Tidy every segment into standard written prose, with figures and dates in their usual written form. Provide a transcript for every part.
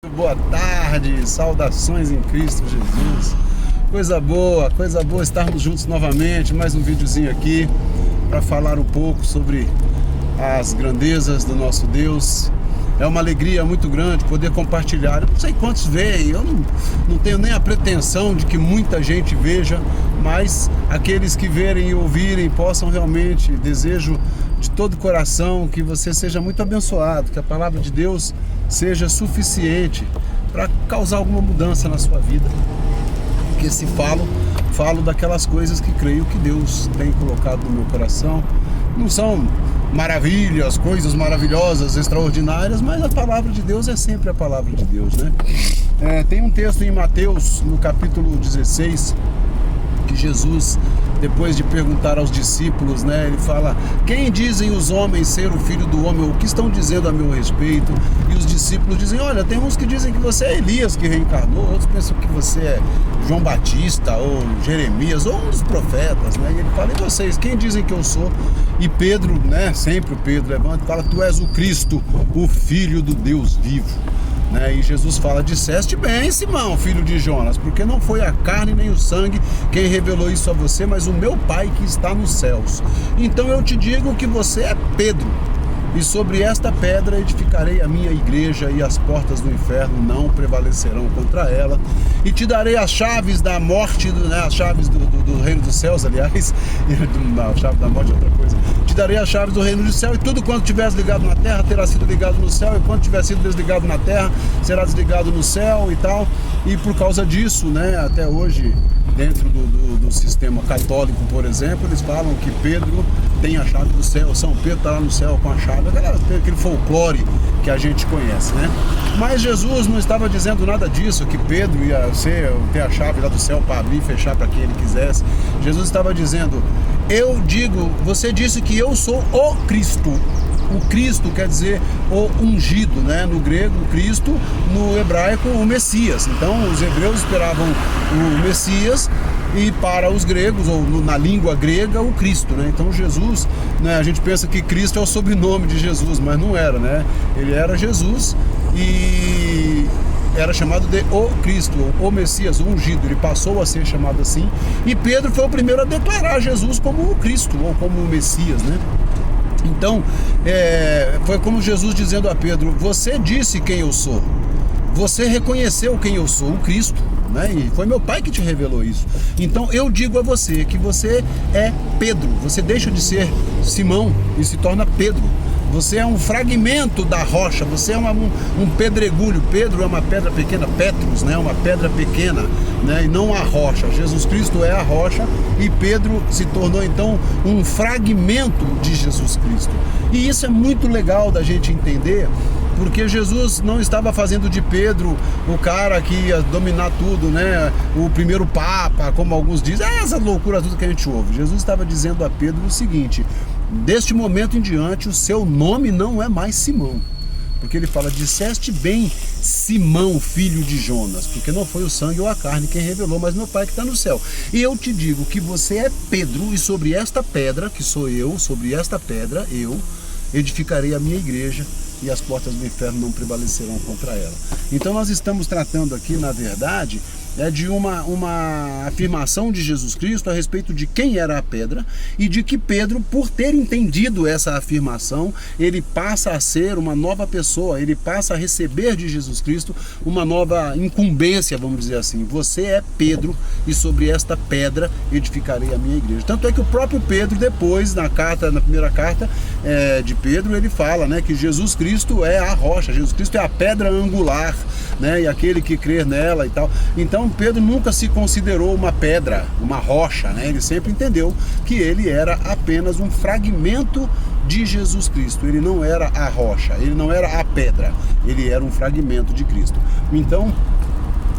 Boa tarde, saudações em Cristo Jesus. Coisa boa estarmos juntos novamente. Mais um videozinho aqui para falar um pouco sobre as grandezas do nosso Deus. É uma alegria muito grande poder compartilhar. Eu não sei quantos veem, eu não tenho nem a pretensão de que muita gente veja, mas aqueles que verem e ouvirem possam realmente, desejo de todo o coração que você seja muito abençoado, que a palavra de Deus seja suficiente para causar alguma mudança na sua vida. Porque se falo daquelas coisas que creio que Deus tem colocado no meu coração. Não são maravilhas, coisas maravilhosas, extraordinárias, mas a palavra de Deus é sempre a palavra de Deus, né? Tem um texto em Mateus, no capítulo 16, que Jesus, depois de perguntar aos discípulos, né, ele fala: quem dizem os homens ser o filho do homem? O que estão dizendo a meu respeito? E os discípulos dizem: olha, tem uns que dizem que você é Elias que reencarnou, outros pensam que você é João Batista ou Jeremias ou um dos profetas, né? E ele fala: e vocês, quem dizem que eu sou? E Pedro, né, sempre o Pedro levanta e fala: tu és o Cristo, o Filho do Deus vivo. E Jesus fala: disseste bem, Simão, filho de Jonas, porque não foi a carne nem o sangue quem revelou isso a você, mas o meu Pai que está nos céus. Então eu te digo que você é Pedro, e sobre esta pedra edificarei a minha igreja, e as portas do inferno não prevalecerão contra ela. E te darei as chaves da morte, as chaves do reino dos céus, aliás. Não, a chave da morte é outra coisa. Te darei as chaves do reino do céu, e tudo quanto tiveres ligado na terra terá sido ligado no céu, e quanto tiver sido desligado na terra será desligado no céu e tal. E por causa disso, até hoje, dentro do sistema católico, por exemplo, eles falam que Pedro tem a chave do céu, São Pedro está lá no céu com a chave. Aquele folclore que a gente conhece, né? Mas Jesus não estava dizendo nada disso, que Pedro ia ter a chave lá do céu para abrir e fechar para quem ele quisesse. Jesus estava dizendo: você disse que eu sou o Cristo. O Cristo quer dizer o ungido, né? No grego, o Cristo, no hebraico, o Messias. Então, os hebreus esperavam o Messias, e para os gregos, ou na língua grega, o Cristo, né? Então Jesus, a gente pensa que Cristo é o sobrenome de Jesus, mas não era, né? Ele era Jesus e era chamado de o Cristo, o Messias, o ungido. Ele passou a ser chamado assim, e Pedro foi o primeiro a declarar Jesus como o Cristo, ou como o Messias, né? Então, foi como Jesus dizendo a Pedro: você disse quem eu sou, você reconheceu quem eu sou, o Cristo, né? E foi meu Pai que te revelou isso. Então eu digo a você que você é Pedro. Você deixa de ser Simão e se torna Pedro. Você é um fragmento da rocha, você é um pedregulho. Pedro é uma pedra pequena, Petrus, né? Uma pedra pequena, né? E não a rocha. Jesus Cristo é a rocha, e Pedro se tornou então um fragmento de Jesus Cristo. E isso é muito legal da gente entender, porque Jesus não estava fazendo de Pedro o cara que ia dominar tudo, né? O primeiro papa, como alguns dizem, essa loucura tudo que a gente ouve. Jesus estava dizendo a Pedro o seguinte: deste momento em diante o seu nome não é mais Simão. Porque ele fala: disseste bem, Simão, filho de Jonas, porque não foi o sangue ou a carne quem revelou, mas meu Pai que está no céu. E eu te digo que você é Pedro, e sobre esta pedra, que sou eu, sobre esta pedra eu edificarei a minha igreja, e as portas do inferno não prevalecerão contra ela. Então nós estamos tratando aqui, na verdade, de uma afirmação de Jesus Cristo a respeito de quem era a pedra, e de que Pedro, por ter entendido essa afirmação, ele passa a ser uma nova pessoa, ele passa a receber de Jesus Cristo uma nova incumbência, vamos dizer assim. Você é Pedro, e sobre esta pedra edificarei a minha igreja. Tanto é que o próprio Pedro, depois, na primeira carta de Pedro, ele fala, né, que Jesus Cristo é a rocha, Jesus Cristo é a pedra angular, né, e aquele que crer nela e tal. Então Pedro nunca se considerou uma pedra, uma rocha, né? Ele sempre entendeu que ele era apenas um fragmento de Jesus Cristo. Ele não era a rocha, ele não era a pedra, ele era um fragmento de Cristo. Então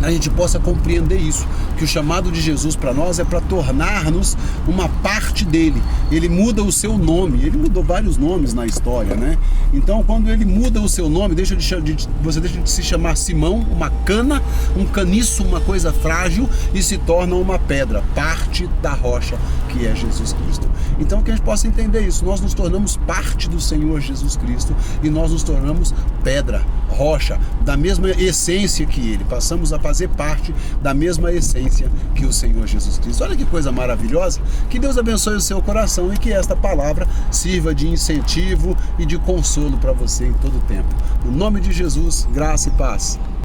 a gente possa compreender isso, que o chamado de Jesus para nós é para tornar-nos uma parte dele. Ele muda o seu nome, ele mudou vários nomes na história, né? Então quando ele muda o seu nome, você deixa de se chamar Simão, uma cana, um caniço, uma coisa frágil, e se torna uma pedra, parte da rocha que é Jesus Cristo. Então que a gente possa entender isso, nós nos tornamos parte do Senhor Jesus Cristo e nós nos tornamos pedra, rocha, da mesma essência que Ele, passamos a fazer parte da mesma essência que o Senhor Jesus Cristo. Olha que coisa maravilhosa, que Deus abençoe o seu coração e que esta palavra sirva de incentivo e de consolo para você em todo o tempo. No nome de Jesus, graça e paz.